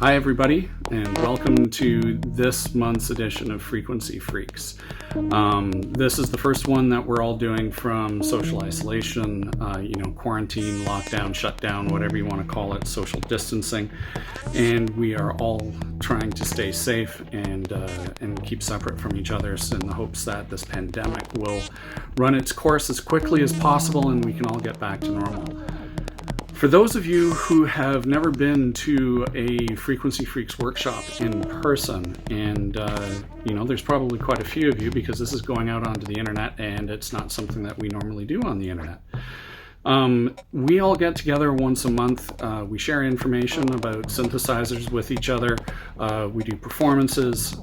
Hi everybody, and welcome to this month's edition of Frequency Freaks. This is the first one that we're all doing from social isolation, quarantine, lockdown, shutdown, whatever you want to call it, social distancing. And we are all trying to stay safe and keep separate from each other in the hopes that this pandemic will run its course as quickly as possible and we can all get back to normal. For those of you who have never been to a Frequency Freaks workshop in person, and there's probably quite a few of you because this is going out onto the internet and it's not something that we normally do on the internet. We all get together once a month. We share information about synthesizers with each other. We do performances.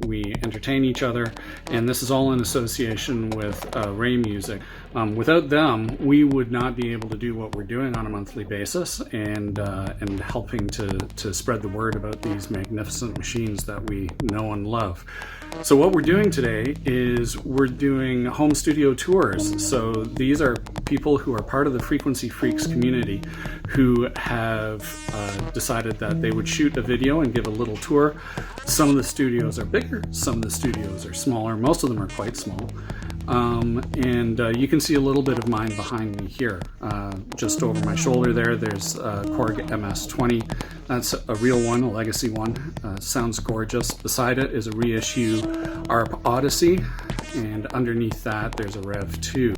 We entertain each other. And this is all in association with Ray Music. Without them, we would not be able to do what we're doing on a monthly basis and helping to spread the word about these magnificent machines that we know and love. So what we're doing today is we're doing home studio tours. So these are people who are part of the Frequency Freaks community who have decided that they would shoot a video and give a little tour. Some of the studios are bigger, some of the studios are smaller, most of them are quite small. You can see a little bit of mine behind me here. Just over my shoulder there's Korg MS-20. That's a real one, a legacy one. Sounds gorgeous. Beside it is a reissue ARP Odyssey, and underneath that there's a Rev 2.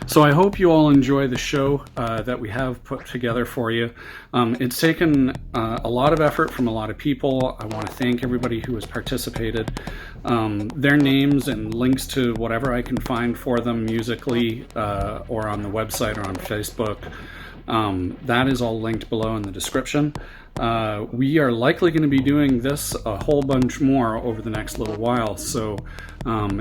So I hope you all enjoy the show that we have put together for you. It's taken a lot of effort from a lot of people. I want to thank everybody who has participated. Their names and links to whatever I can find for them musically or on the website or on Facebook, that is all linked below in the description. We are likely going to be doing this a whole bunch more over the next little while, so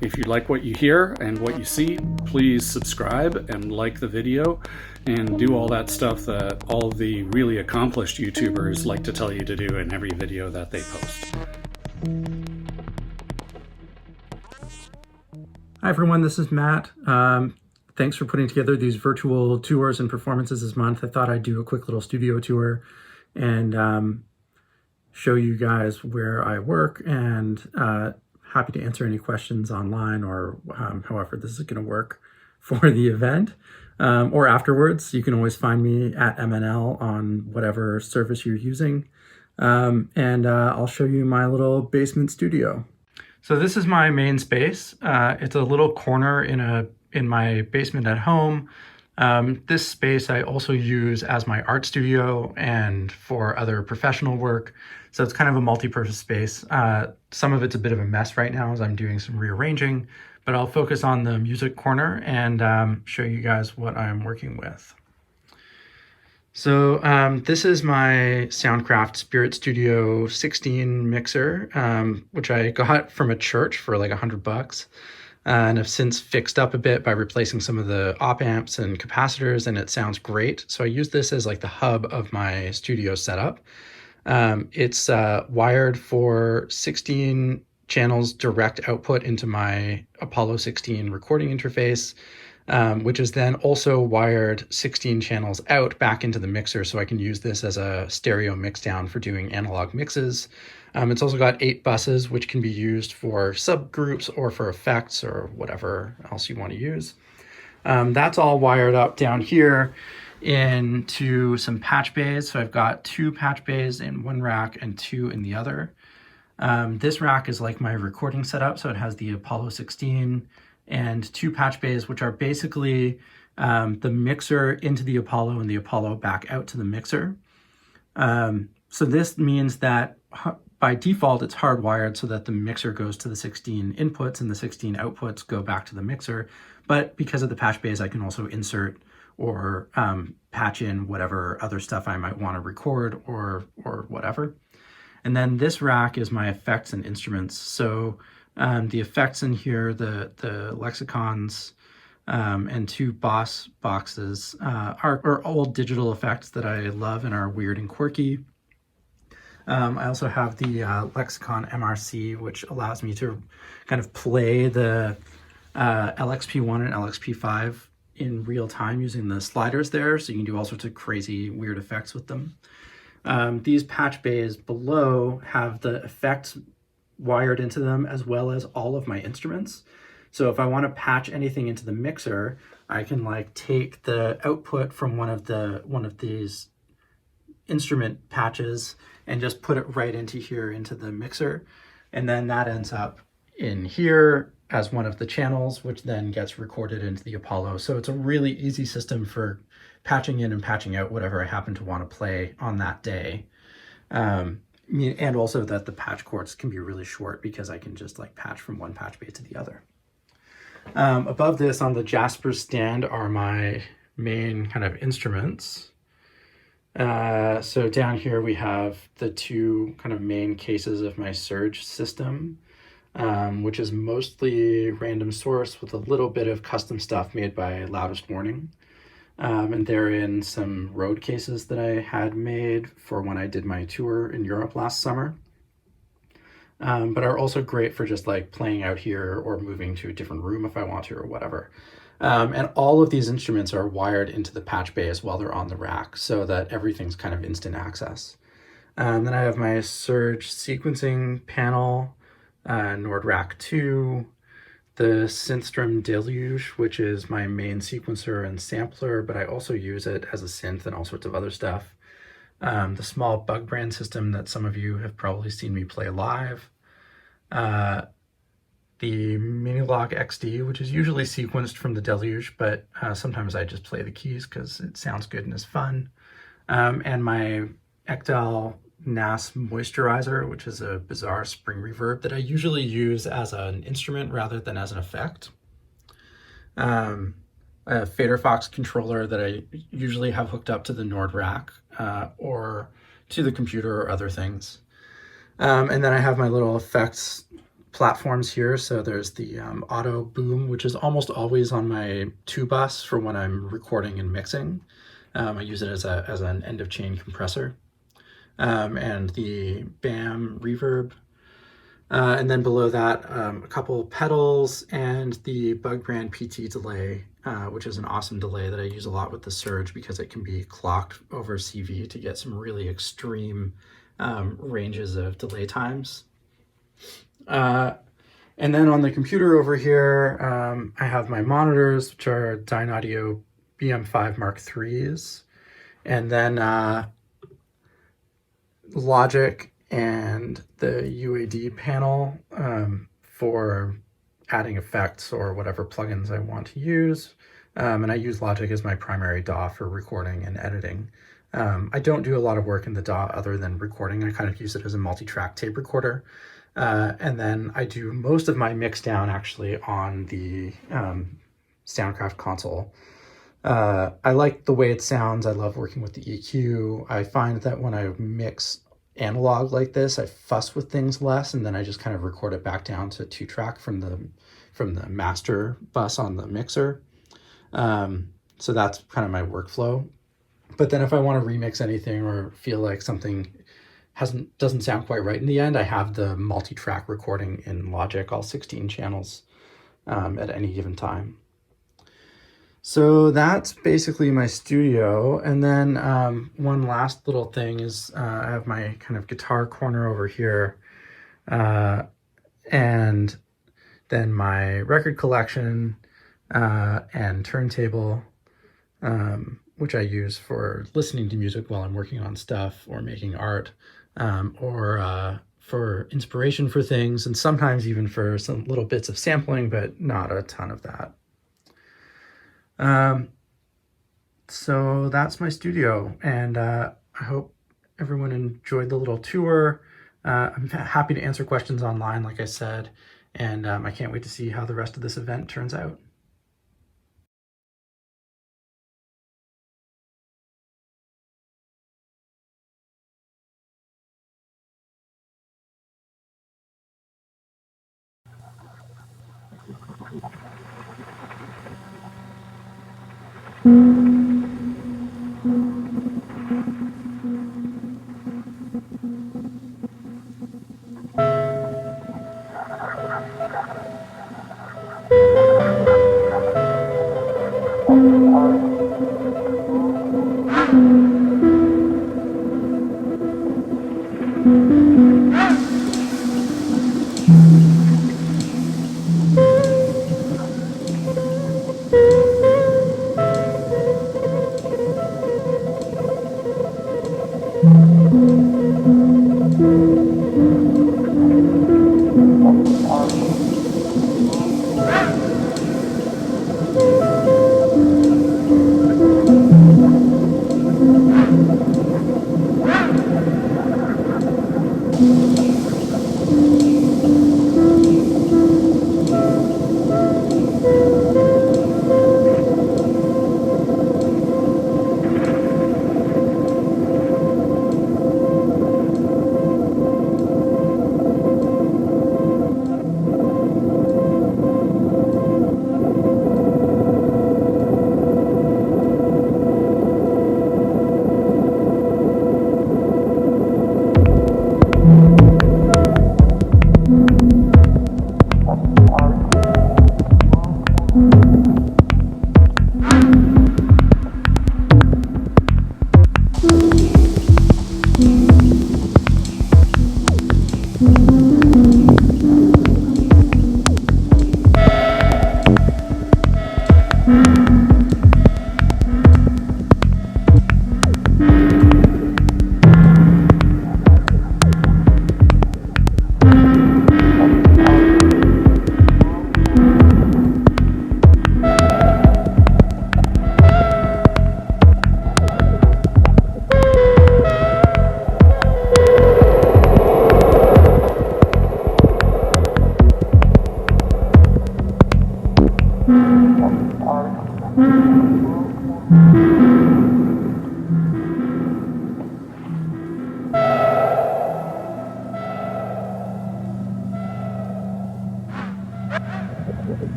if you like what you hear and what you see, please subscribe and like the video and do all that stuff that all of the really accomplished YouTubers like to tell you to do in every video that they post. Hi everyone, this is Matt. Thanks for putting together these virtual tours and performances this month. I thought I'd do a quick little studio tour and show you guys where I work, and happy to answer any questions online or however this is going to work for the event or afterwards. You can always find me at Emenel on whatever service you're using, and I'll show you my little basement studio. So this is my main space. It's a little corner in my basement at home. This space I also use as my art studio and for other professional work. So it's kind of a multi-purpose space. Some of it's a bit of a mess right now as I'm doing some rearranging, but I'll focus on the music corner and show you guys what I'm working with. So this is my Soundcraft Spirit Studio 16 mixer, which I got from a church for like $100. And I've since fixed up a bit by replacing some of the op amps and capacitors, and it sounds great. So I use this as like the hub of my studio setup. It's wired for 16 channels direct output into my Apollo 16 recording interface, which is then also wired 16 channels out back into the mixer, so I can use this as a stereo mixdown for doing analog mixes. It's also got 8 buses, which can be used for subgroups or for effects or whatever else you want to use. That's all wired up down here into some patch bays. So I've got 2 patch bays in one rack and 2 in the other. This rack is like my recording setup, so it has the Apollo 16 and 2 patch bays, which are basically the mixer into the Apollo and the Apollo back out to the mixer. So this means that by default, it's hardwired so that the mixer goes to the 16 inputs and the 16 outputs go back to the mixer. But because of the patch bays, I can also insert or patch in whatever other stuff I might want to record or whatever. And then this rack is my effects and instruments. So the effects in here, the lexicons and 2 Boss boxes are old digital effects that I love and are weird and quirky. I also have the Lexicon MRC, which allows me to kind of play the LXP1 and LXP5 in real time using the sliders there. So you can do all sorts of crazy, weird effects with them. These patch bays below have the effects wired into them as well as all of my instruments. So if I want to patch anything into the mixer, I can like take the output from one of these instrument patches and just put it right into here into the mixer. And then that ends up in here as one of the channels, which then gets recorded into the Apollo. So it's a really easy system for patching in and patching out whatever I happen to want to play on that day. And also that the patch cords can be really short because I can just like patch from one patch bay to the other. Above this on the Jasper stand are my main kind of instruments. So down here we have the two kind of main cases of my Surge system, which is mostly random source with a little bit of custom stuff made by Loudest Warning. And they're in some road cases that I had made for when I did my tour in Europe last summer. But are also great for just like playing out here or moving to a different room if I want to or whatever. And all of these instruments are wired into the patch bays while they're on the rack so that everything's kind of instant access. Then I have my Surge sequencing panel, Nord Rack 2, the Synthstrom Deluge, which is my main sequencer and sampler, but I also use it as a synth and all sorts of other stuff. The small Bug Brand system that some of you have probably seen me play live. The Minilog XD, which is usually sequenced from the Deluge, but sometimes I just play the keys because it sounds good and is fun. And my Ectal NAS Moisturizer, which is a bizarre spring reverb that I usually use as an instrument rather than as an effect. A Fader Fox controller that I usually have hooked up to the Nord Rack or to the computer or other things. And then I have my little effects platforms here. So there's the Auto Boom, which is almost always on my 2-bus for when I'm recording and mixing. I use it as an end of chain compressor. And the BAM reverb. And then below that, a couple pedals and the Bug Brand PT delay, which is an awesome delay that I use a lot with the Surge because it can be clocked over CV to get some really extreme ranges of delay times. And then on the computer over here, I have my monitors, which are Dynaudio BM5 Mark IIIs, and then Logic and the UAD panel for adding effects or whatever plugins I want to use. And I use Logic as my primary DAW for recording and editing. I don't do a lot of work in the DAW other than recording. I kind of use it as a multi-track tape recorder. And then I do most of my mix down actually on the Soundcraft console. I like the way it sounds. I love working with the EQ. I find that when I mix analog like this, I fuss with things less, and then I just kind of record it back down to 2-track from the master bus on the mixer. So that's kind of my workflow. But then if I want to remix anything or feel like something doesn't sound quite right in the end, I have the multi-track recording in Logic, all 16 channels at any given time. So that's basically my studio. And then one last little thing is I have my kind of guitar corner over here. And then my record collection and turntable, which I use for listening to music while I'm working on stuff or making art, or for inspiration for things, and sometimes even for some little bits of sampling, but not a ton of that. So that's my studio, and I hope everyone enjoyed the little tour. I'm happy to answer questions online, like I said, and I can't wait to see how the rest of this event turns out.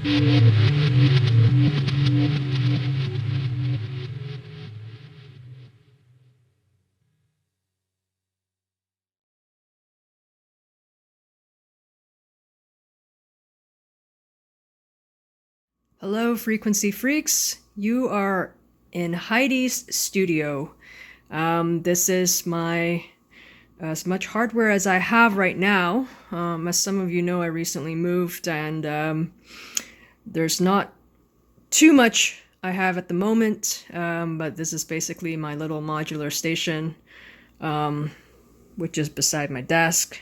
Hello, Frequency Freaks. You are in Heidi's studio. This is my as much hardware as I have right now. As some of you know, I recently moved, and there's not too much I have at the moment, but this is basically my little modular station, which is beside my desk.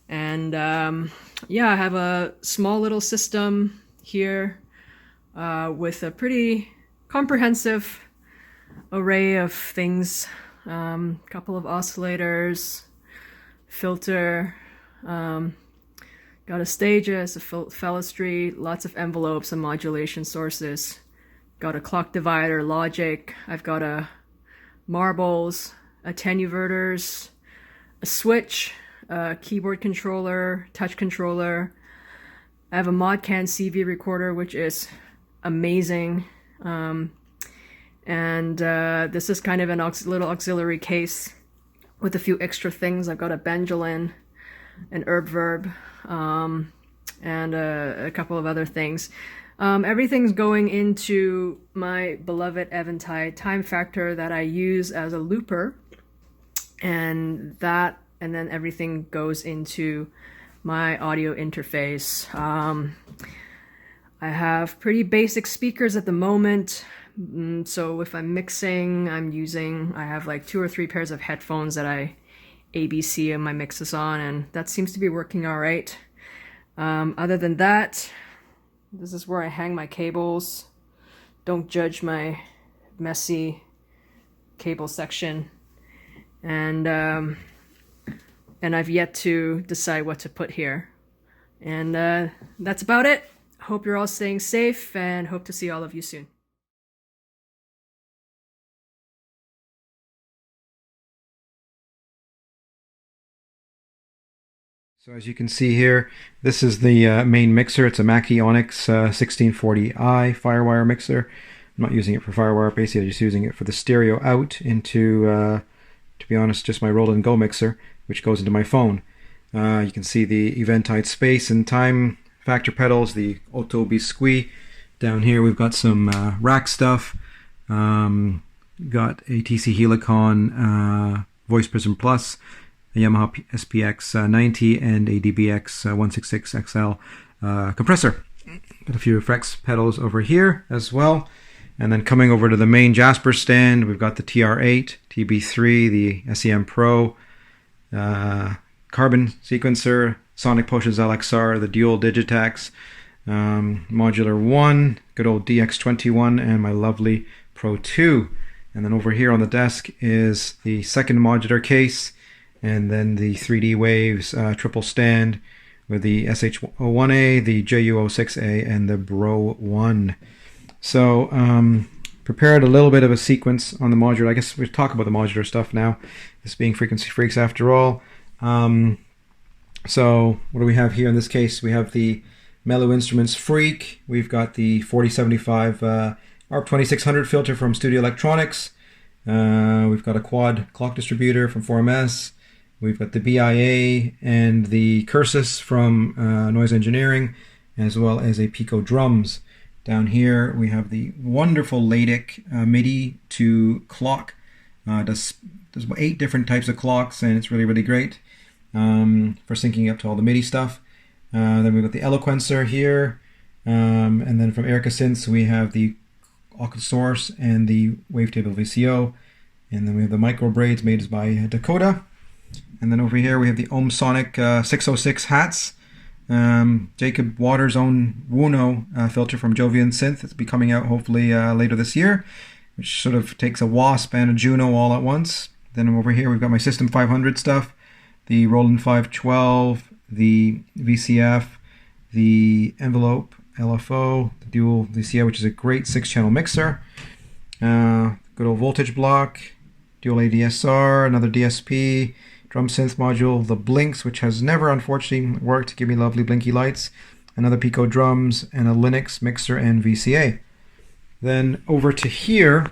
And yeah, I have a small little system here with a pretty comprehensive array of things. Couple of oscillators, filter, got a stages, a phelastry, lots of envelopes and modulation sources. Got a clock divider, logic. I've got a marbles, attenuverters, a switch, a keyboard controller, touch controller. I have a Modcan CV recorder, which is amazing. And this is kind of an little auxiliary case with a few extra things. I've got a Benjalin, an herb verb, and a couple of other things. Everything's going into my beloved Eventide time factor that I use as a looper, and then everything goes into my audio interface. I have pretty basic speakers at the moment. So if I'm mixing, I have like 2 or 3 pairs of headphones that I ABC my mixes on, and that seems to be working all right. Other than that, this is where I hang my cables. Don't judge my messy cable section. And I've yet to decide what to put here. And that's about it. Hope you're all staying safe, and hope to see all of you soon. So as you can see here, this is the main mixer. It's a Mackie Onyx 1640i Firewire mixer. I'm not using it for Firewire, basically I'm just using it for the stereo out into, to be honest, just my roll and go mixer, which goes into my phone. You can see the Eventide space and time factor pedals, the Auto Biscuit. Down here we've got some rack stuff. Got a TC Helicon Voice Prism Plus, a Yamaha SPX 90, and a DBX 166XL compressor. Got a few effects pedals over here as well. And then coming over to the main Jasper stand, we've got the TR8, TB3, the SEM Pro, Carbon Sequencer, Sonic Potions LXR, the Dual Digitax, Modular 1, good old DX21, and my lovely Pro 2. And then over here on the desk is the second modular case, and then the 3D Waves triple stand with the SH01A, the JU06A, and the Bro 1. So prepared a little bit of a sequence on the modular. I guess we'll talk about the modular stuff now, this being Frequency Freaks after all. So what do we have here in this case? We have the Mellow Instruments Freak. We've got the 4075 ARP 2600 filter from Studio Electronics. We've got a quad clock distributor from 4MS. We've got the BIA and the Cursus from Noise Engineering, as well as a Pico drums. Down here we have the wonderful Ladic MIDI to clock. Does 8 different types of clocks, and it's really great for syncing up to all the MIDI stuff. Then we've got the Eloquencer here, and then from Erica Synths we have the Source and the Wavetable VCO, and then we have the micro braids made by Dakota. And then over here we have the Ohm Sonic 606 hats, Jacob Waters' own Wuno filter from Jovian Synth. It's be coming out hopefully later this year, which sort of takes a Wasp and a Juno all at once. Then over here we've got my System 500 stuff, the Roland 512, the VCF, the Envelope LFO, the Dual VCO, which is a great 6-channel mixer, good old voltage block, Dual ADSR, another DSP, drum synth module, the Blinks, which has never unfortunately worked to give me lovely blinky lights, another Pico drums, and a Linux mixer and VCA. Then over to here,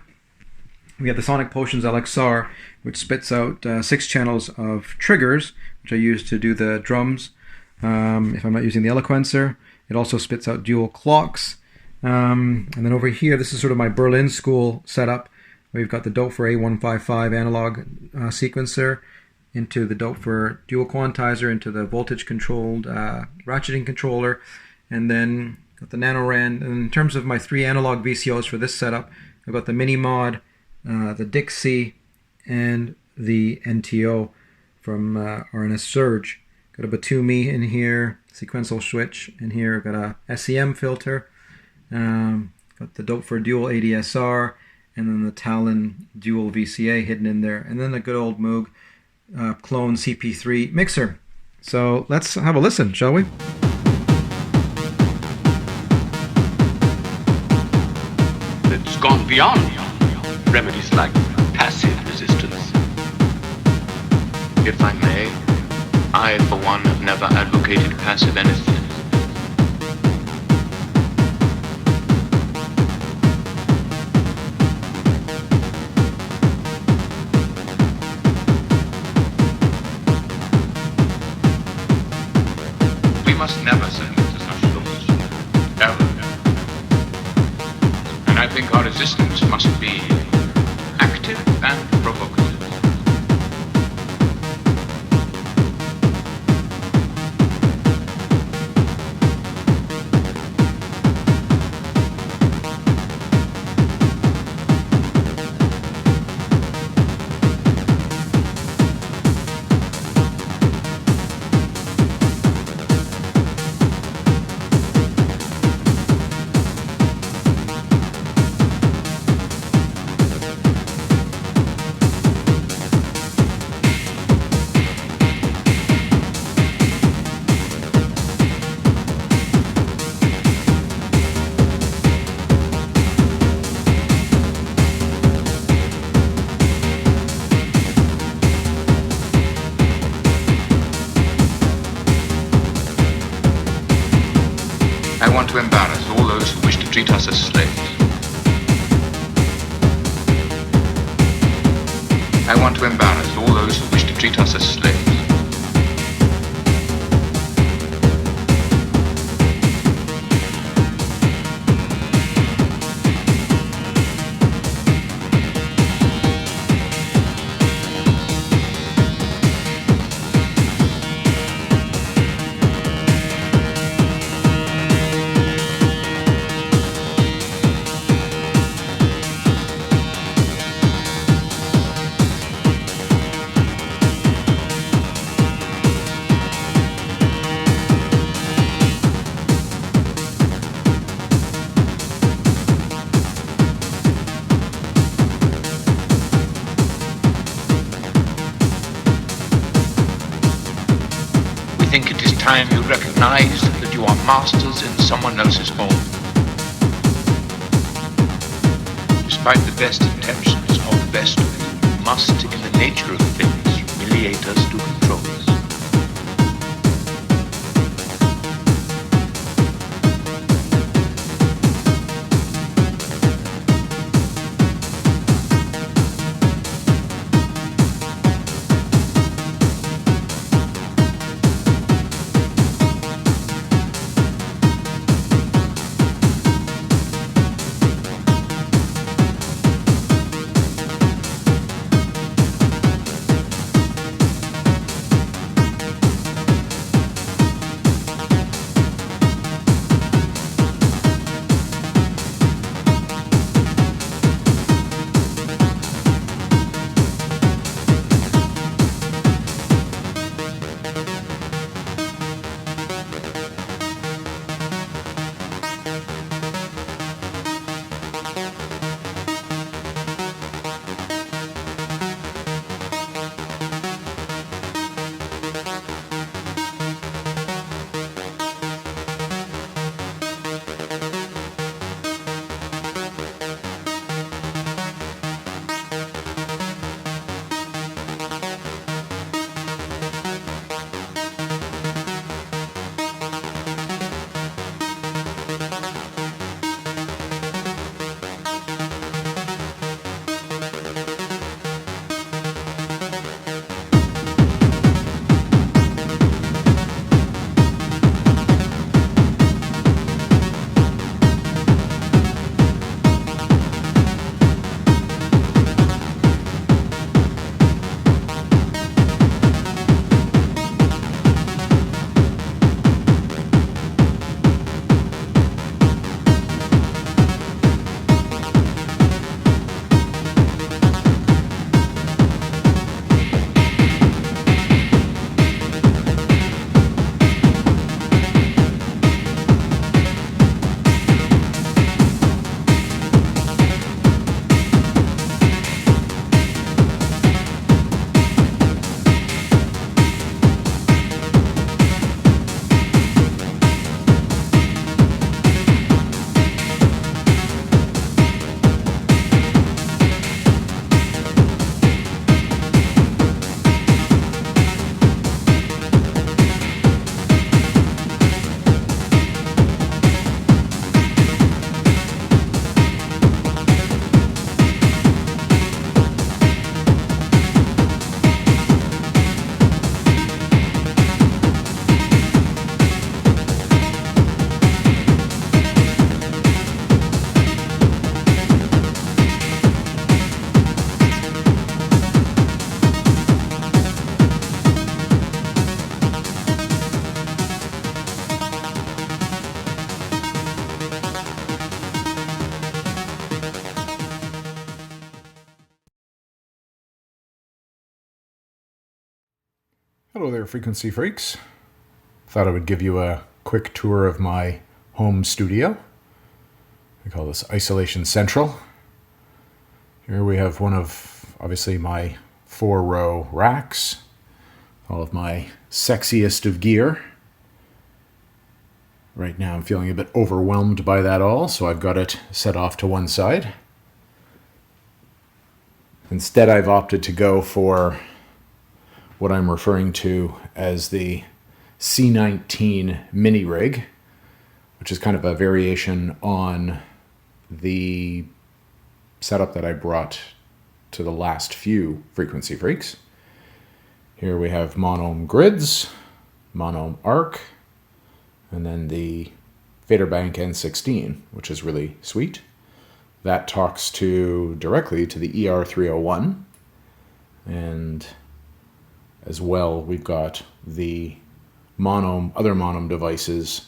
we have the Sonic Potions LXR, which spits out 6 channels of triggers, which I use to do the drums if I'm not using the Eloquencer. It also spits out dual clocks. And then over here, this is sort of my Berlin School setup. We've got the Doepfer A155 analog sequencer into the Doepfer dual quantizer, into the voltage controlled ratcheting controller, and then got the NanoRand. And in terms of my 3 analog VCOs for this setup, I've got the Mini Mod, the Dixie, and the NTO from RNS Surge. Got a Batumi in here, sequential switch in here. I've got a SEM filter. Got the Doepfer dual ADSR, and then the Talon dual VCA hidden in there, and then the good old Moog clone CP3 mixer. So let's have a listen, shall we? It's gone beyond remedies like passive resistance. If I may, I, for one, have never advocated passive anything. We must never submit to such laws, ever. And I think our resistance must be active and provocative. I want to embarrass all those who wish to treat us as slaves. I want to embarrass all those who wish to treat us as slaves. Time you recognize that you are masters in someone else's home. Despite the best intentions of the best of you, you must, in the nature of things, humiliate us to control us. Hello there, frequency freaks. Thought I would give you a quick tour of my home studio. I call this Isolation Central. Here we have one of, obviously, my 4-row racks. All of my sexiest of gear. Right now I'm feeling a bit overwhelmed by that all, so I've got it set off to one side. Instead, I've opted to go for what I'm referring to as the C19 mini rig, which is kind of a variation on the setup that I brought to the last few frequency freaks. Here we have mono grids, mono arc, and then the fader bank N16, which is really sweet. That talks directly to the ER301, and as well, we've got the other mono devices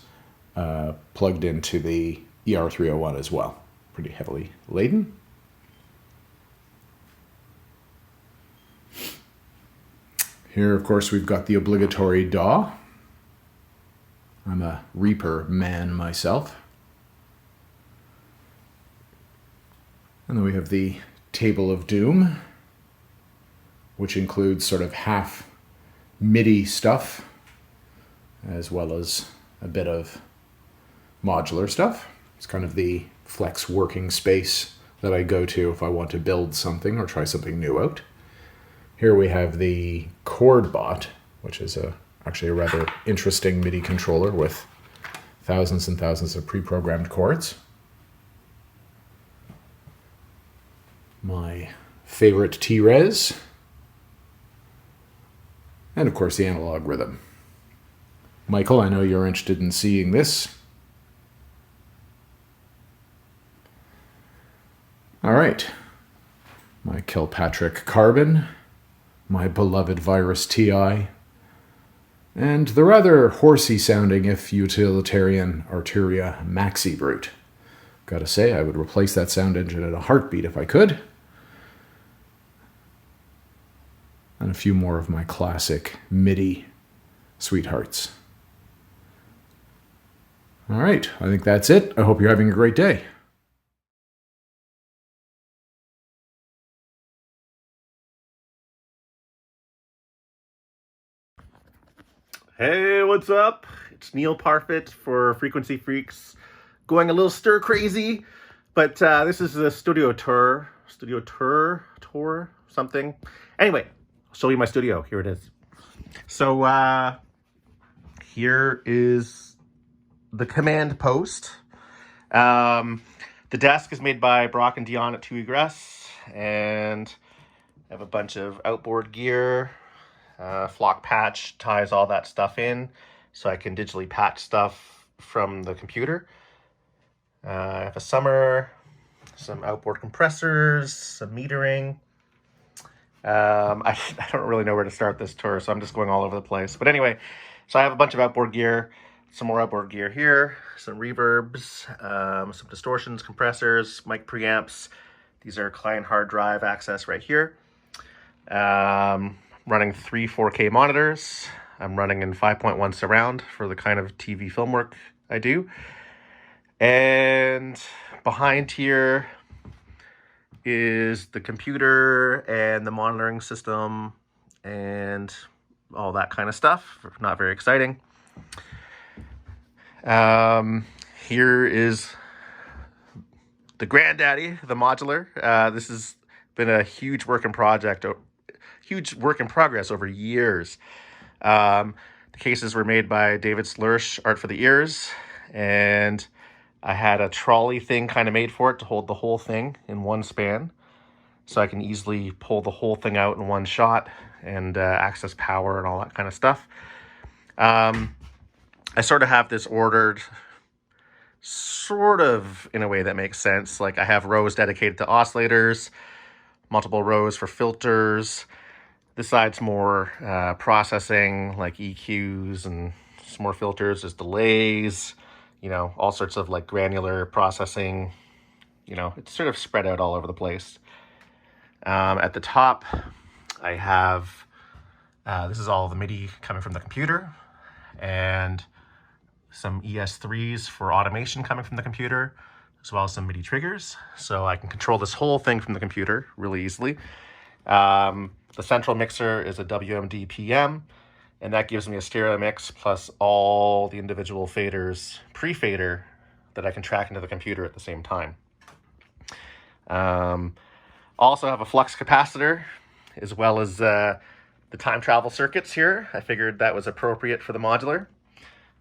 plugged into the ER301 as well. Pretty heavily laden. Here, of course, we've got the obligatory DAW. I'm a Reaper man myself. And then we have the Table of Doom, which includes sort of half MIDI stuff, as well as a bit of modular stuff. It's kind of the flex working space that I go to if I want to build something or try something new out. Here we have the ChordBot, which is actually a rather interesting MIDI controller with thousands and thousands of pre-programmed chords. My favorite T-Res. And of course the analog rhythm. Michael, I know you're interested in seeing this. All right. My Kilpatrick Carbon, my beloved Virus TI, and the rather horsey sounding, if utilitarian, Arturia Maxi Brute. Gotta say, I would replace that sound engine in a heartbeat if I could. And a few more of my classic MIDI sweethearts. All right, I think that's it. I hope you're having a great day. Hey, what's up? It's Neil Parfitt for Frequency Freaks. Going a little stir crazy, but this is a studio tour, something. Anyway, I'll show you my studio. Here it is. So here is the command post. The desk is made by Brock and Dion at 2 Egress, and I have a bunch of outboard gear. Flock patch ties all that stuff in so I can digitally patch stuff from the computer. I have a summer, some outboard compressors, some metering. I don't really know where to start this tour, so I'm just going all over the place. But anyway, so I have a bunch of outboard gear, some more outboard gear here, some reverbs, some distortions, compressors, mic preamps. These are client hard drive access right here. Running 3 4K monitors. I'm running in 5.1 surround for the kind of TV film work I do. And behind here is the computer and the monitoring system and all that kind of stuff. Not very exciting. Here is the granddaddy, the modular. This has been a huge work in progress over years. The cases were made by David Slursh, Art for the Ears, and I had a trolley thing kind of made for it to hold the whole thing in one span, so I can easily pull the whole thing out in one shot and access power and all that kind of stuff. I sort of have this ordered sort of in a way that makes sense. Like I have rows dedicated to oscillators, multiple rows for filters. This side's more processing, like EQs, and some more filters. There's delays, all sorts of like granular processing. It's sort of spread out all over the place. At the top, I have This is all the MIDI coming from the computer, and some ES3s for automation coming from the computer, as well as some MIDI triggers. So I can control this whole thing from the computer really easily. The central mixer is a WMD PM, and that gives me a stereo mix plus all the individual faders, pre-fader, that I can track into the computer at the same time. Also have a flux capacitor, as well as the time travel circuits here. I figured that was appropriate for the modular.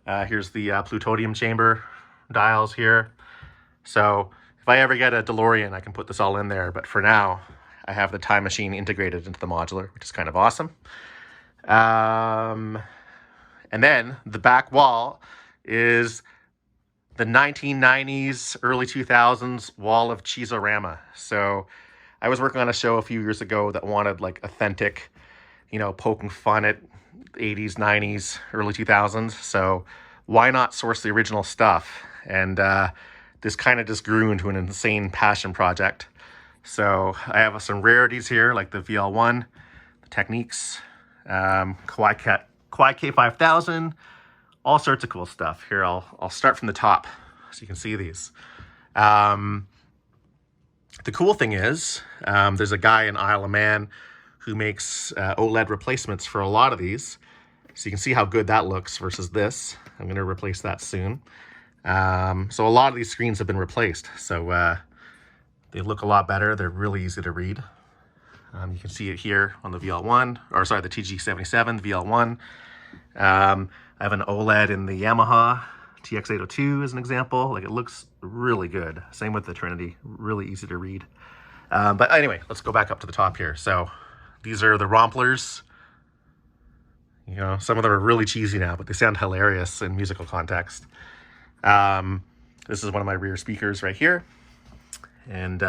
Here's the plutonium chamber dials here. So if I ever get a DeLorean, I can put this all in there. But for now, I have the time machine integrated into the modular, which is kind of awesome. And then the back wall is the 1990s, early 2000s wall of Cheesorama. So I was working on a show a few years ago that wanted like authentic, you know, poking fun at 80s, 90s, early 2000s. So why not source the original stuff? And this kind of just grew into an insane passion project. So I have some rarities here, like the VL1, the Techniques, Kawai K5000, all sorts of cool stuff. Here, I'll start from the top so you can see these. The cool thing is, there's a guy in Isle of Man who makes OLED replacements for a lot of these. So you can see how good that looks versus this. I'm going to replace that soon. So a lot of these screens have been replaced. So they look a lot better. They're really easy to read. You can see it here on the VL1, or sorry, the TG77 VL1. I have an OLED in the Yamaha TX802 as an example. Like, it looks really good. Same with the Trinity, really easy to read. But anyway, let's go back up to the top here. So these are the Romplers. You know, some of them are really cheesy now, but they sound hilarious in musical context. This is one of my rear speakers right here. And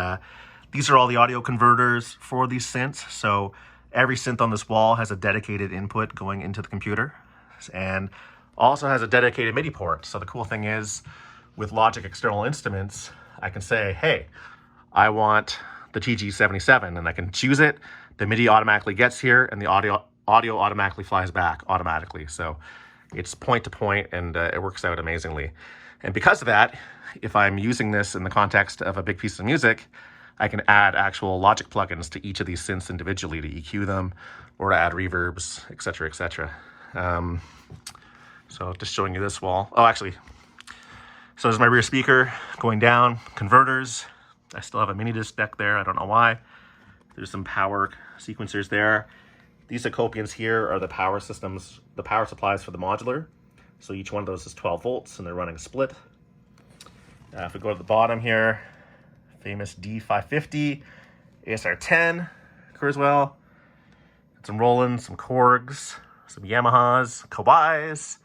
these are all the audio converters for these synths. So every synth on this wall has a dedicated input going into the computer, and also has a dedicated MIDI port. So the cool thing is, with Logic External Instruments, I can say, hey, I want the TG77, and I can choose it. The MIDI automatically gets here, and the audio automatically flies back automatically. So it's point to point, and it works out amazingly. And because of that, if I'm using this in the context of a big piece of music, I can add actual Logic plugins to each of these synths individually to EQ them, or to add reverbs, etc., etc. So just showing you this wall. Oh, actually, so there's my rear speaker going down, converters. I still have a mini disc deck there. I don't know why. There's some power sequencers there. These Acopians here are the power systems, the power supplies for the modular. So each one of those is 12 volts, and they're running a split. If we go to the bottom here, famous D550, ASR10, Kurzweil, some Rolands, some Korgs, some Yamahas, Kawais.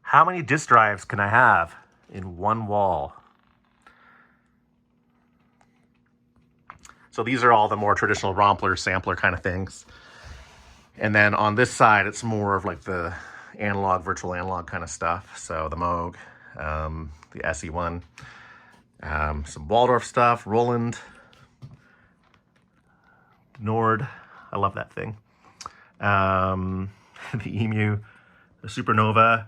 How many disk drives can I have in one wall? So these are all the more traditional Rompler, sampler kind of things. And then on this side, it's more of like the analog, virtual analog kind of stuff. So the Moog, the SE1, some Waldorf stuff, Roland, Nord. I love that thing. The Emu, the Supernova.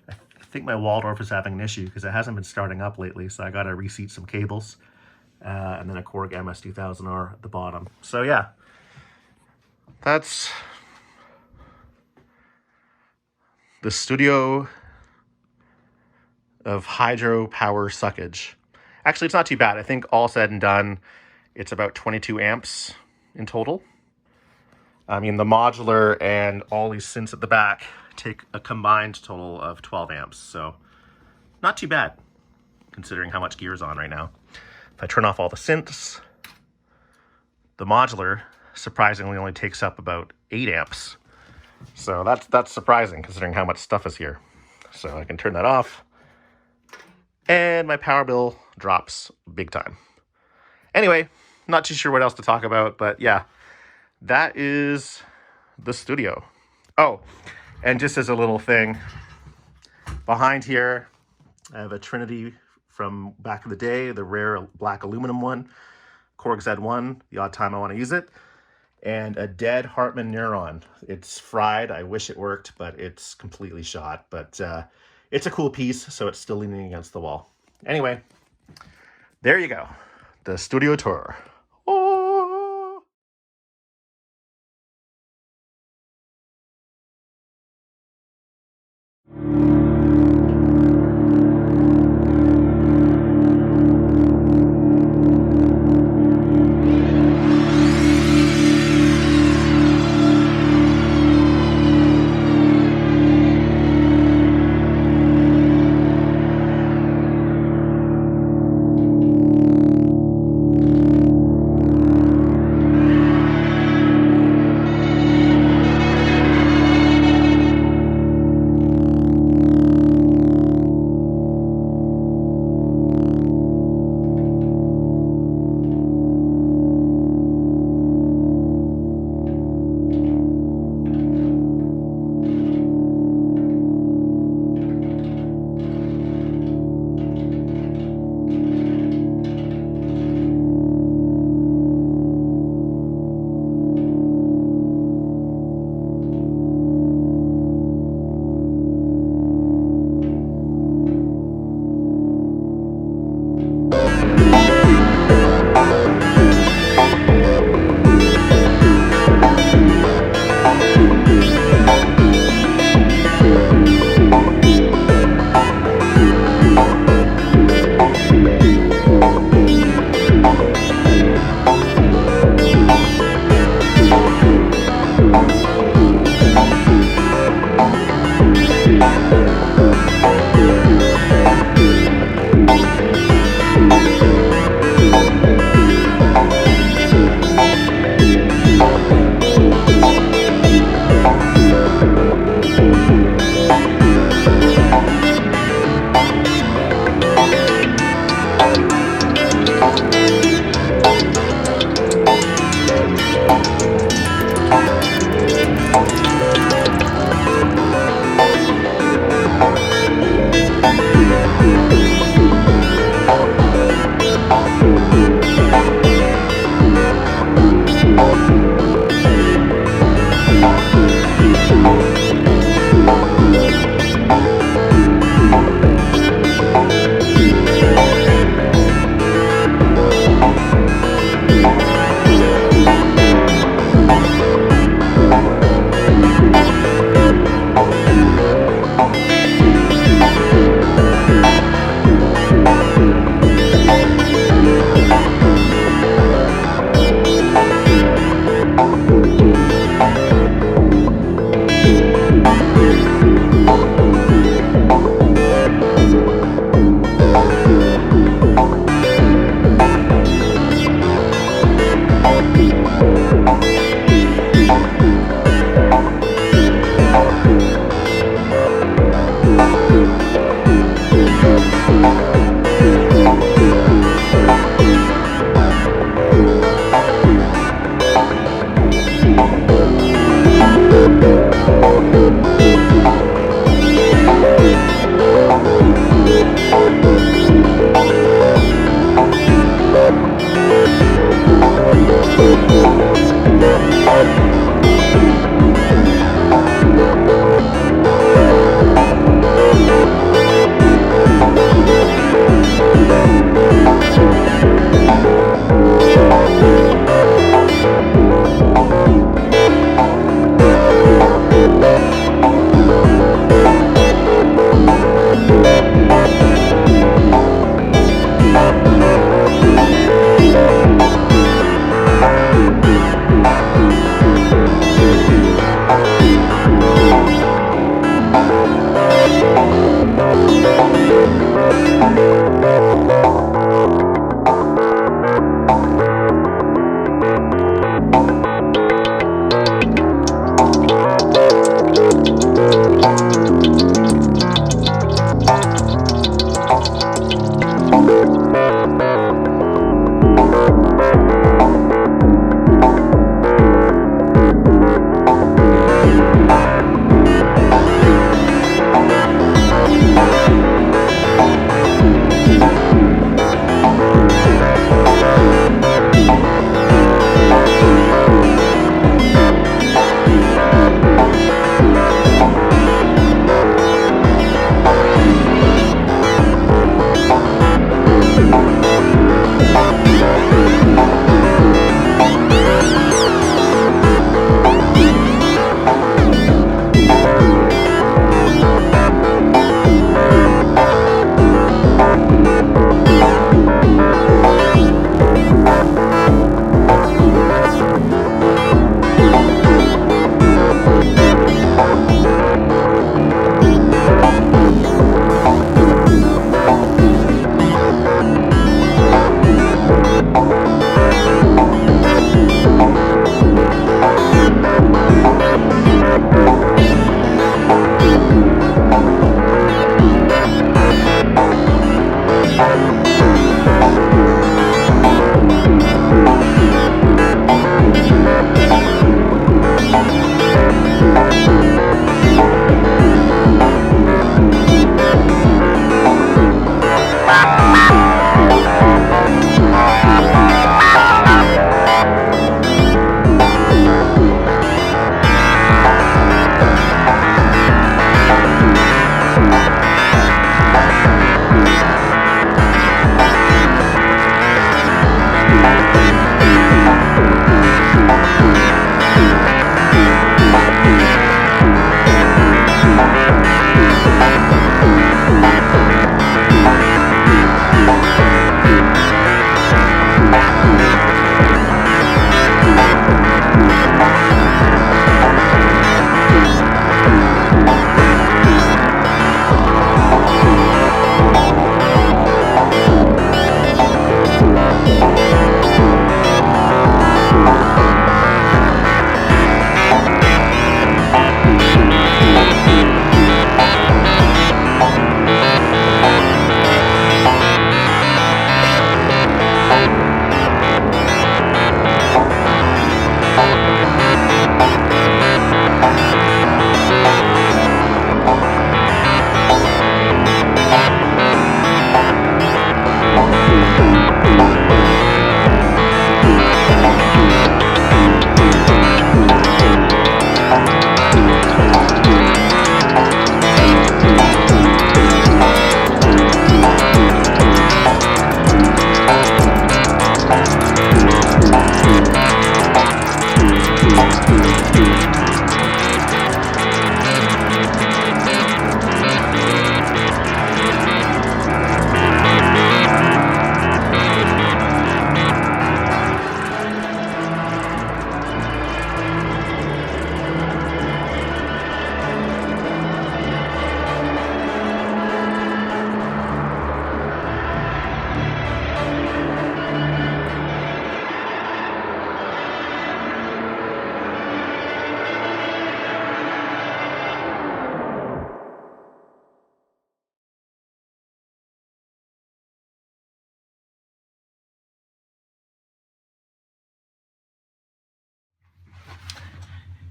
I think my Waldorf is having an issue because it hasn't been starting up lately, so I got to reseat some cables. And then a Korg MS2000R at the bottom. So yeah, that's the studio of hydro power suckage. Actually, it's not too bad. I think all said and done, it's about 22 amps in total. I mean, the modular and all these synths at the back take a combined total of 12 amps. So not too bad, considering how much gear's on right now. If I turn off all the synths, the modular surprisingly only takes up about 8 amps. So that's surprising considering how much stuff is here. So I can turn that off, and my power bill drops big time. Anyway, not too sure what else to talk about, but yeah, that is the studio. Oh, and just as a little thing, behind here, I have a Trinity from back in the day, the rare black aluminum one, Korg Z1, the odd time I want to use it. and a dead Hartman neuron. It's fried. I wish it worked, but it's completely shot. But it's a cool piece, so it's still leaning against the wall. Anyway, there you go. The studio tour. Oh.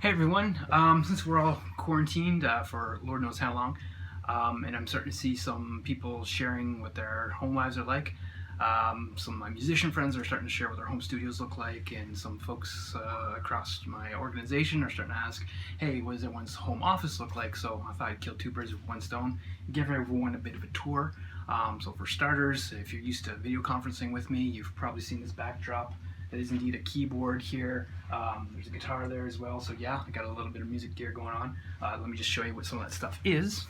Hey everyone, since we're all quarantined for Lord knows how long, and I'm starting to see some people sharing what their home lives are like, some of my musician friends are starting to share what their home studios look like, and some folks across my organization are starting to ask, hey, what does everyone's home office look like? So I thought I'd kill two birds with one stone, give everyone a bit of a tour. So for starters, if you're used to video conferencing with me, you've probably seen this backdrop. That is indeed a keyboard here. There's a guitar there as well. So yeah, I got a little bit of music gear going on. Let me just show you what some of that stuff is.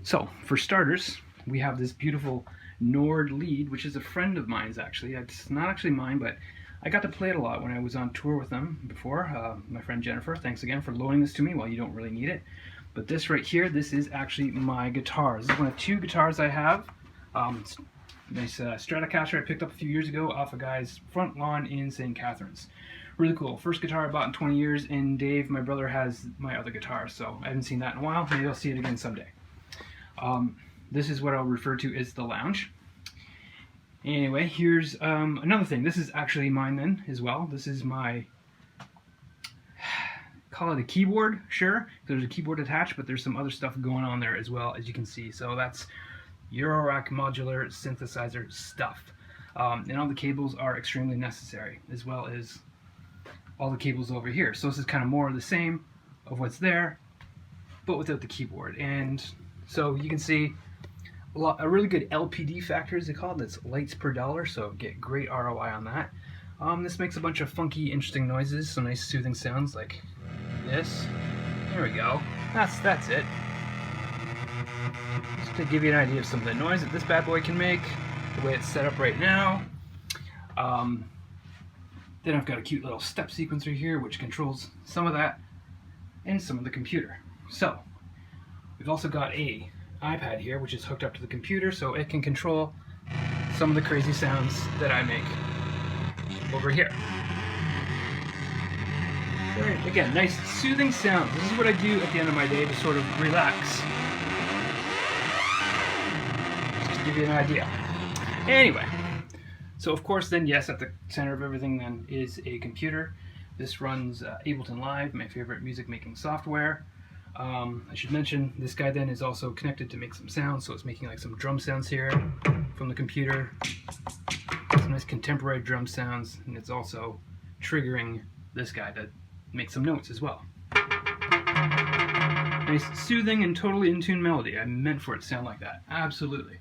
So for starters, we have this beautiful Nord lead, which is a friend of mine's actually. It's not actually mine, but I got to play it a lot when I was on tour with them before. My friend Jennifer, thanks again for loaning this to me while you don't really need it. But this right here, this is actually my guitar. This is one of two guitars I have. Nice Stratocaster I picked up a few years ago off a guy's front lawn in St. Catharines. Really cool. First guitar I bought in 20 years, and Dave, my brother, has my other guitar, so I haven't seen that in a while. Maybe I'll see it again someday. This is what I'll refer to as the lounge. Anyway, here's another thing. This is actually mine then as well. This is my, call it a keyboard, sure. There's a keyboard attached, but there's some other stuff going on there as well, as you can see. So that's Eurorack modular synthesizer stuff. And all the cables are extremely necessary, as well as all the cables over here. So this is kind of more of the same of what's there, but without the keyboard. And so you can see a really good LPD factor, as they call it. That's lights per dollar, so get great ROI on that. This makes a bunch of funky, interesting noises, some nice soothing sounds like this. There we go. That's it. Just to give you an idea of some of the noise that this bad boy can make, the way it's set up right now. Then I've got a cute little step sequencer here, which controls some of that and some of the computer. So we've also got a iPad here, which is hooked up to the computer, so it can control some of the crazy sounds that I make over here. Again, nice soothing sounds. This is what I do at the end of my day to sort of relax. Just to give you an idea. Anyway, so of course then, yes, at the center of everything then is a computer. This runs Ableton Live, my favorite music making software. I should mention this guy then is also connected to make some sounds, so it's making like some drum sounds here from the computer. Some nice contemporary drum sounds, and it's also triggering this guy to make some notes as well. Nice soothing and totally in tune melody. I meant for it to sound like that. Absolutely.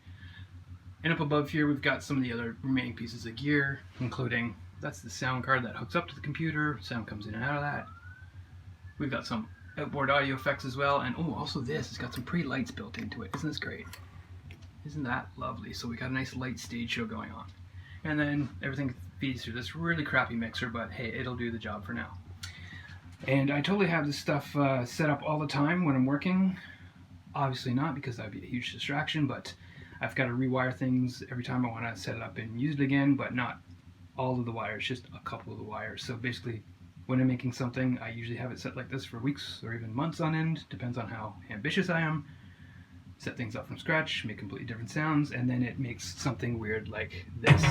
And up above here we've got some of the other remaining pieces of gear, including, that's the sound card that hooks up to the computer. Sound comes in and out of that. We've got some outboard audio effects as well, and oh, also this, it's got some pretty lights built into it. Isn't this great? Isn't that lovely? So we got a nice light stage show going on. And then everything feeds through this really crappy mixer, but hey, it'll do the job for now. And I totally have this stuff set up all the time when I'm working. Obviously not, because that'd be a huge distraction, but I've got to rewire things every time I want to set it up and use it again, but not all of the wires, just a couple of the wires. So basically, when I'm making something, I usually have it set like this for weeks or even months on end, depends on how ambitious I am. Set things up from scratch, make completely different sounds, and then it makes something weird like this.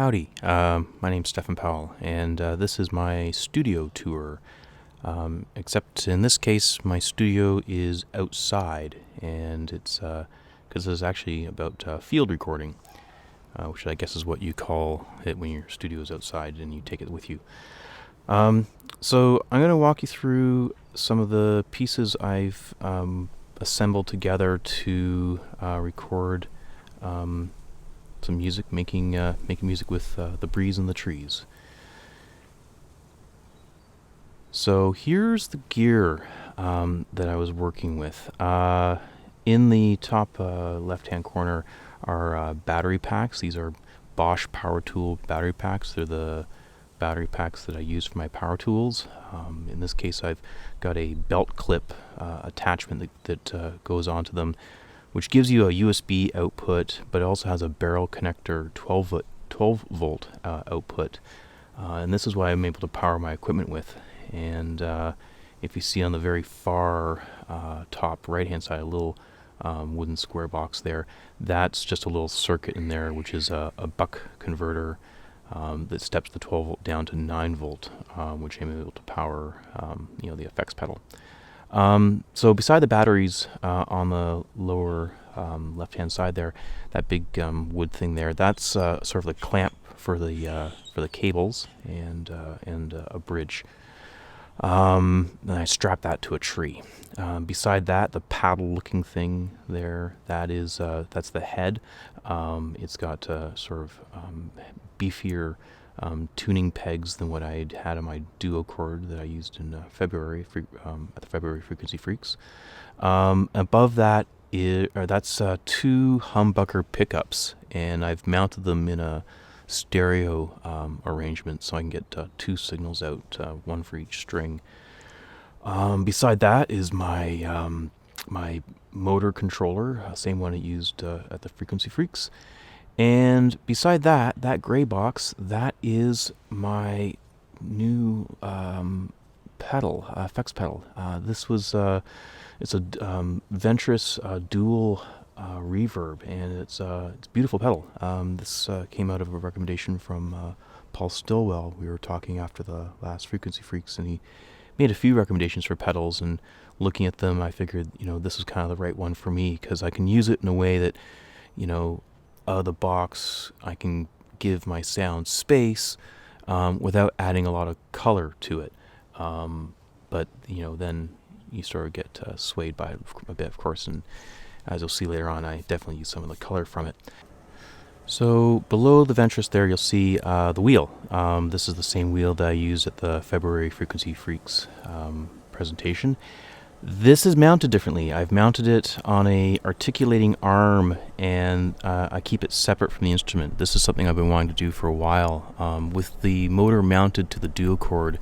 Howdy, my name's Stefan Powel, and this is my studio tour. Except in this case, my studio is outside, and it's because this is actually about field recording, which I guess is what you call it when your studio is outside and you take it with you. So I'm going to walk you through some of the pieces I've assembled together to record some music, making music with the breeze and the trees. So here's the gear that I was working with. In the top left-hand corner are battery packs. These are Bosch Power Tool battery packs. They're the battery packs that I use for my power tools. In this case, I've got a belt clip attachment that goes onto them, which gives you a USB output, but it also has a barrel connector 12 volt output. And this is what I'm able to power my equipment with. And if you see on the very far top right-hand side, a little wooden square box there, that's just a little circuit in there, which is a buck converter that steps the 12 volt down to 9 volt, which I'm able to power the effects pedal. So beside the batteries on the lower left-hand side there, that big wood thing there, that's sort of the clamp for the cables and a bridge. And I strap that to a tree. Beside that, the paddle-looking thing there, that's the head. It's got sort of beefier tuning pegs than what I had on my duo cord that I used in February at the February Frequency Freaks. Above that that's two humbucker pickups, and I've mounted them in a stereo arrangement so I can get two signals out, one for each string. Beside that is my my motor controller, same one I used at the Frequency Freaks. And beside that gray box, that is my new pedal, effects pedal. This was it's a Ventris dual reverb, and it's a beautiful pedal. This came out of a recommendation from Paul Stillwell. We were talking after the last Frequency Freaks, and he made a few recommendations for pedals, and looking at them, I figured, this is kind of the right one for me, because I can use it in a way that, out of the box, I can give my sound space without adding a lot of color to it. But then you sort of get swayed by it a bit, of course, and as you'll see later on, I definitely use some of the color from it. So below the Ventris there, you'll see the wheel. This is the same wheel that I used at the February Frequency Freaks presentation. This is mounted differently. I've mounted it on a articulating arm, and I keep it separate from the instrument. This is something I've been wanting to do for a while. With the motor mounted to the dual cord,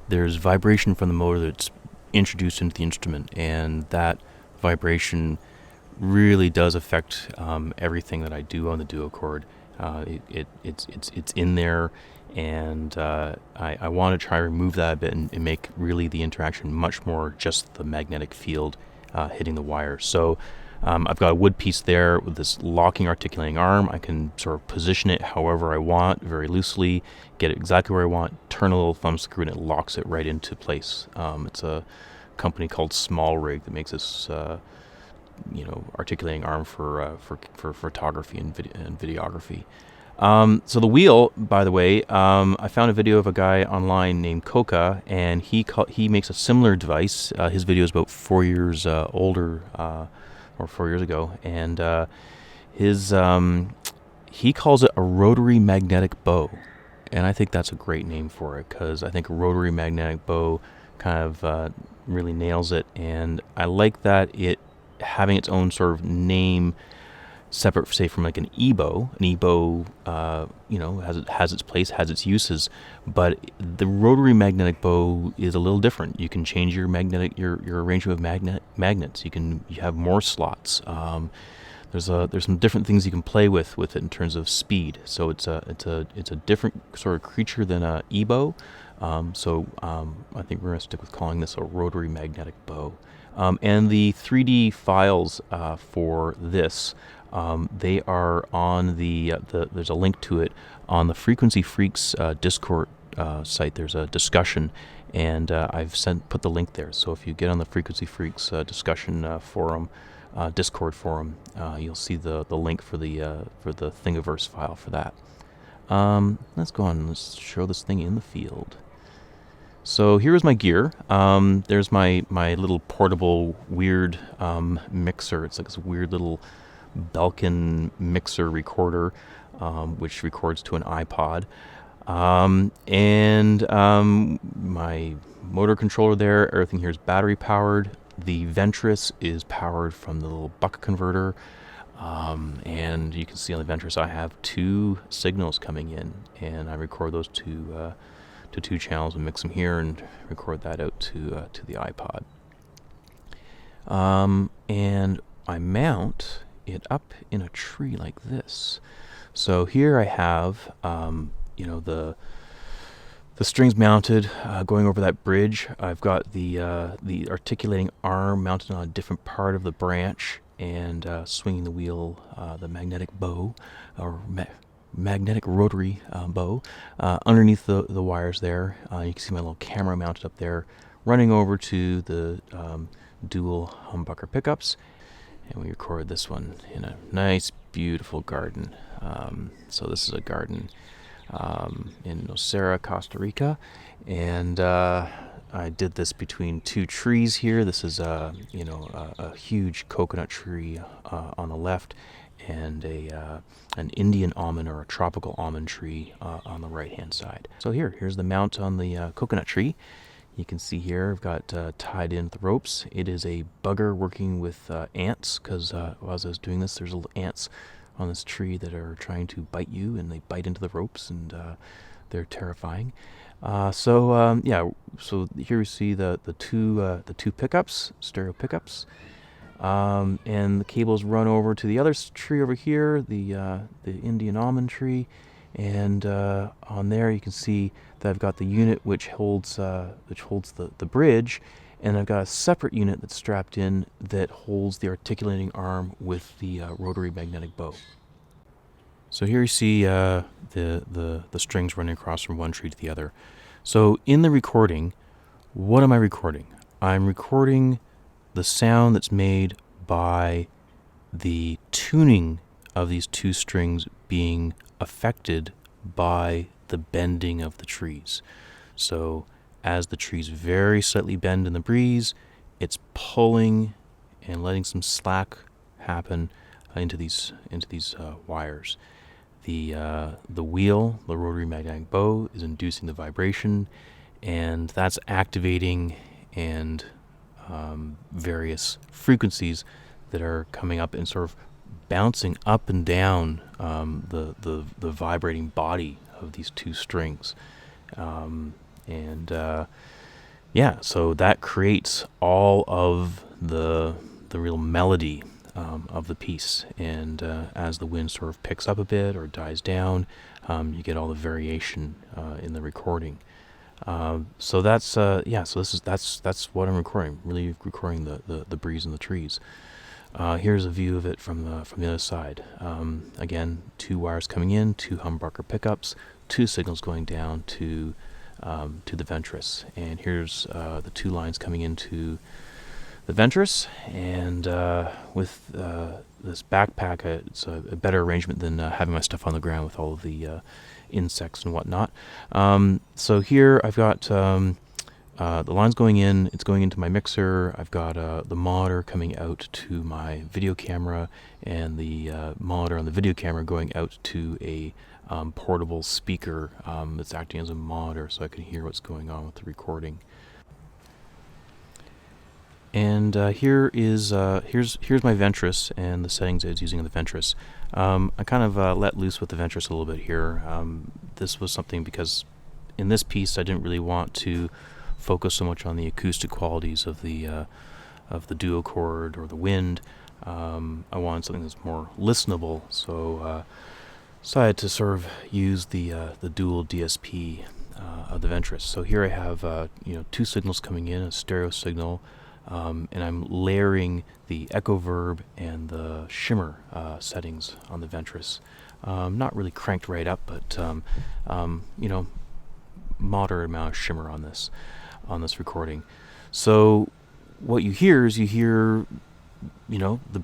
there's vibration from the motor that's introduced into the instrument, and that vibration really does affect everything that I do on the duo cord. It's in there, and I want to try to remove that a bit and make really the interaction much more just the magnetic field hitting the wire. So I've got a wood piece there with this locking articulating arm. I can sort of position it however I want, very loosely, get it exactly where I want, turn a little thumb screw, and it locks it right into place. It's a company called Small Rig that makes this articulating arm for photography and videography. So the wheel, by the way, I found a video of a guy online named Coca, and he makes a similar device. His video is about 4 years older, or 4 years ago, and he calls it a rotary magnetic bow, and I think that's a great name for it, because I think a rotary magnetic bow kind of really nails it, and I like that it having its own sort of name separate, say, from like an e-bow. An e-bow, has its place, has its uses, but the rotary magnetic bow is a little different. You can change your arrangement of magnets. You have more slots. There's some different things you can play with it in terms of speed. So it's a different sort of creature than a e-bow. So I think we're going to stick with calling this a rotary magnetic bow. And the 3D files for this They are on there's a link to it on the Frequency Freaks Discord site. There's a discussion, and I've put the link there. So if you get on the Frequency Freaks discussion forum, Discord forum, you'll see the link for the Thingiverse file for that. Let's go on. Let's show this thing in the field. So here's my gear. There's my little portable weird mixer. It's like this weird little Belkin mixer recorder, which records to an iPod. And my motor controller there. Everything here is battery powered. The Ventris is powered from the little buck converter. And you can see on the Ventris I have 2 signals coming in, and I record those to 2 channels and mix them here and record that out to the iPod. And I mount it up in a tree like this. So here I have the strings mounted going over that bridge. I've got the articulating arm mounted on a different part of the branch, and swinging the wheel, the magnetic bow, or magnetic rotary bow, underneath the wires there. You can see my little camera mounted up there, running over to the dual humbucker pickups, and we record this one in a nice, beautiful garden. So this is a garden in Nocera, Costa Rica, and I did this between 2 trees here. This is a huge coconut tree on the left, and an Indian almond or a tropical almond tree on the right hand side. So here's the mount on the coconut tree. You can see here I've got tied in the ropes. It is a bugger working with ants, because as I was doing this, there's little ants on this tree that are trying to bite you, and they bite into the ropes, and they're terrifying. So here we see the two pickups, stereo pickups, and the cables run over to the other tree over here, the Indian almond tree, and on there you can see that I've got the unit which holds the bridge, and I've got a separate unit that's strapped in that holds the articulating arm with the rotary magnetic bow. So here you see the strings running across from one tree to the other. So in the recording, what am I recording? I'm recording the sound that's made by the tuning of these 2 strings being affected by the bending of the trees. So as the trees very slightly bend in the breeze, it's pulling and letting some slack happen into these wires. The wheel, the rotary magnetic bow, is inducing the vibration, and that's activating and various frequencies that are coming up and sort of bouncing up and down the vibrating body of these 2 strings. So that creates all of the real melody of the piece, and as the wind sort of picks up a bit or dies down, you get all the variation in the recording. So that's what I'm recording. Really recording the breeze in the trees. Here's a view of it from the other side. Again, 2 wires coming in, 2 humbucker pickups, 2 signals going down to the Ventris, and here's the 2 lines coming into the Ventris, and with this backpack, it's a better arrangement than having my stuff on the ground with all of the insects and whatnot. So here I've got the lines going in, it's going into my mixer. I've got the monitor coming out to my video camera, and the monitor on the video camera going out to a portable speaker that's acting as a monitor, so I can hear what's going on with the recording. And here's my Ventris and the settings I was using in the Ventris. I kind of let loose with the Ventris a little bit here. This was something because in this piece I didn't really want to focus so much on the acoustic qualities of the duo chord or the wind. I wanted something that's more listenable, so decided to sort of use the dual DSP of the Ventris. So here I have 2 signals coming in, a stereo signal and I'm layering the echo verb and the shimmer settings on the Ventris. Not really cranked right up, but moderate amount of shimmer on this recording. So what you hear is the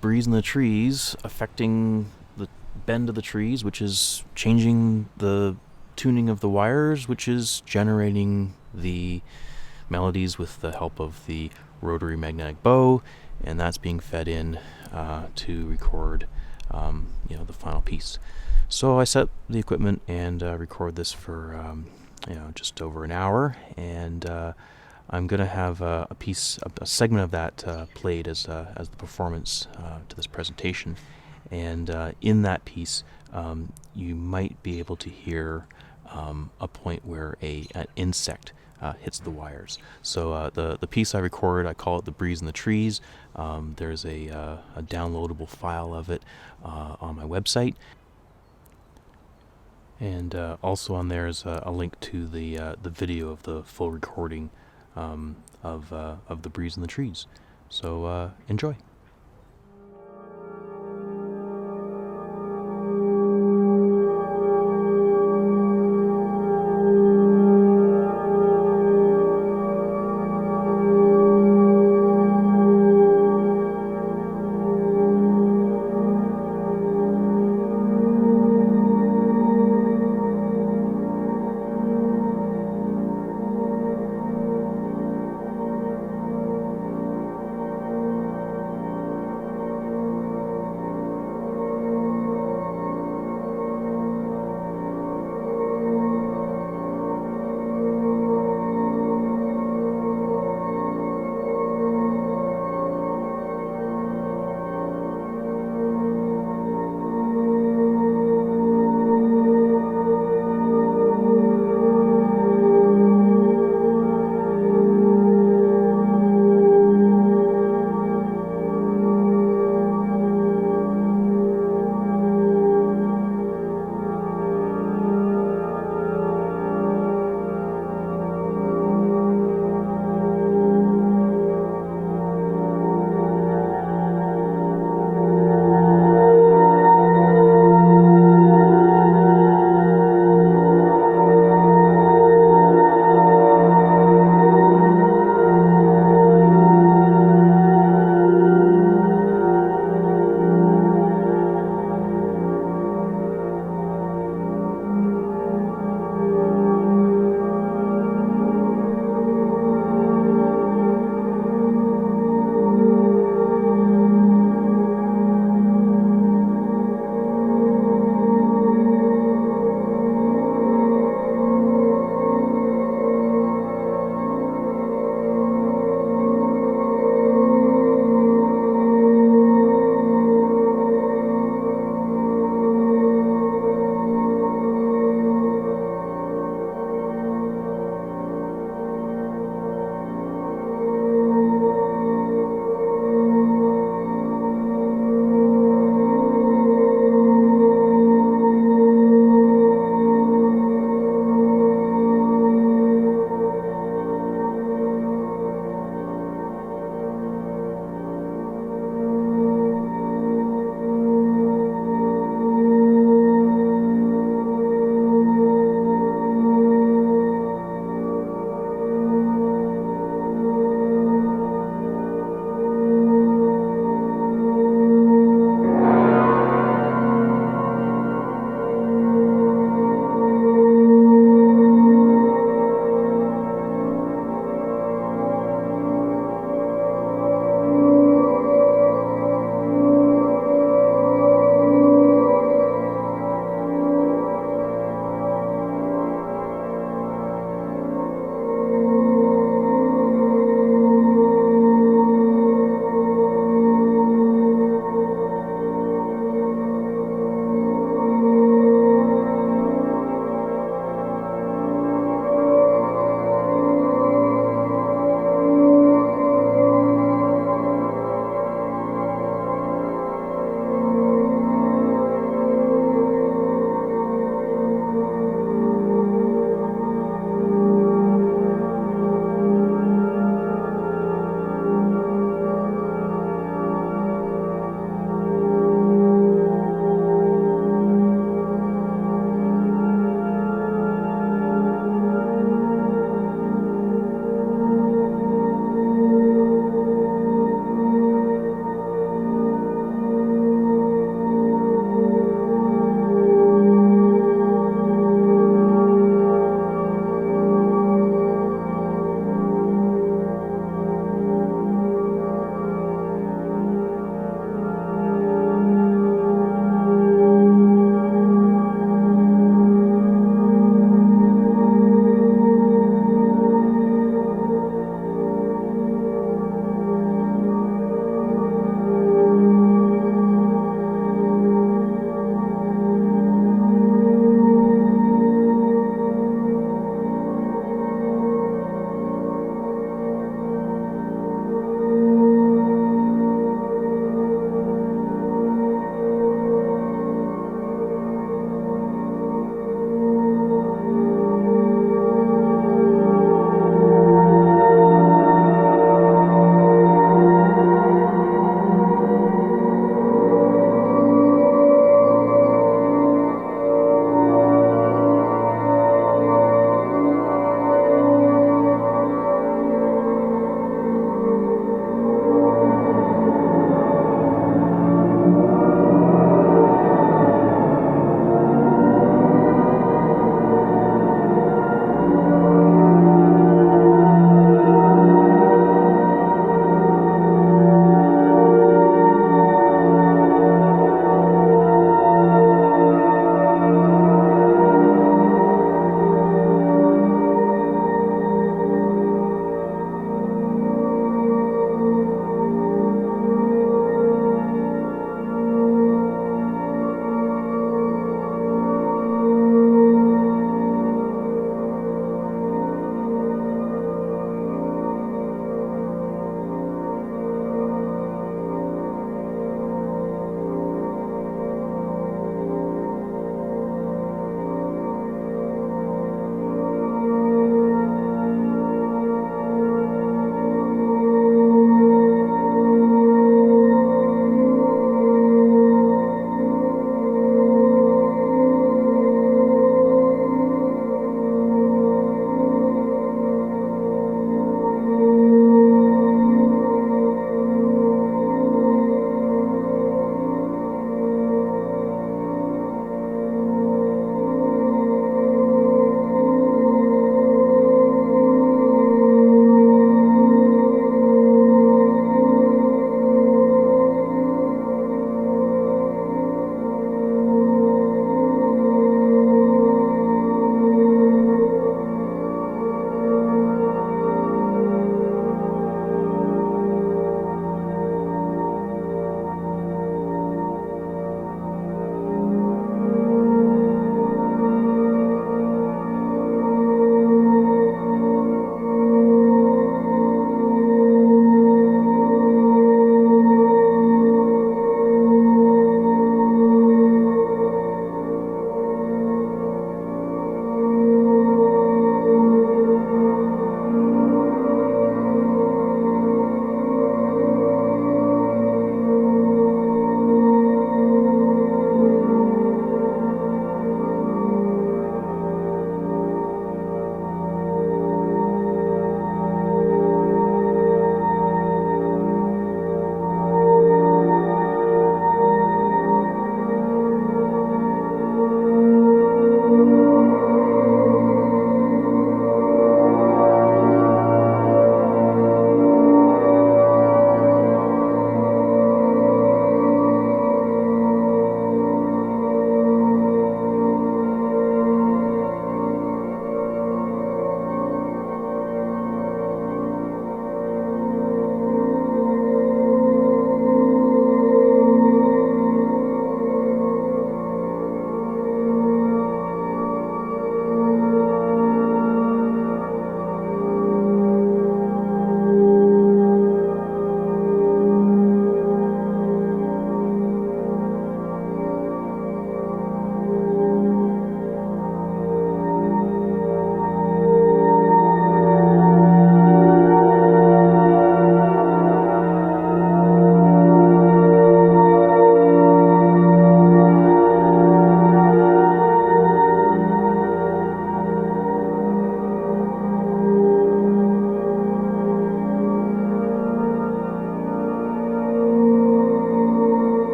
breeze in the trees affecting the bend of the trees, which is changing the tuning of the wires, which is generating the melodies with the help of the rotary magnetic bow, and that's being fed in to record the final piece. So I set the equipment and record this for just over an hour, and I'm going to have a segment of that played as the performance to this presentation. And in that piece, you might be able to hear a point where an insect hits the wires. So the piece I recorded, I call it The Breeze in the Trees. There's a downloadable file of it on my website. And also on there is a link to the video of the full recording of The Breeze in the Trees. So enjoy.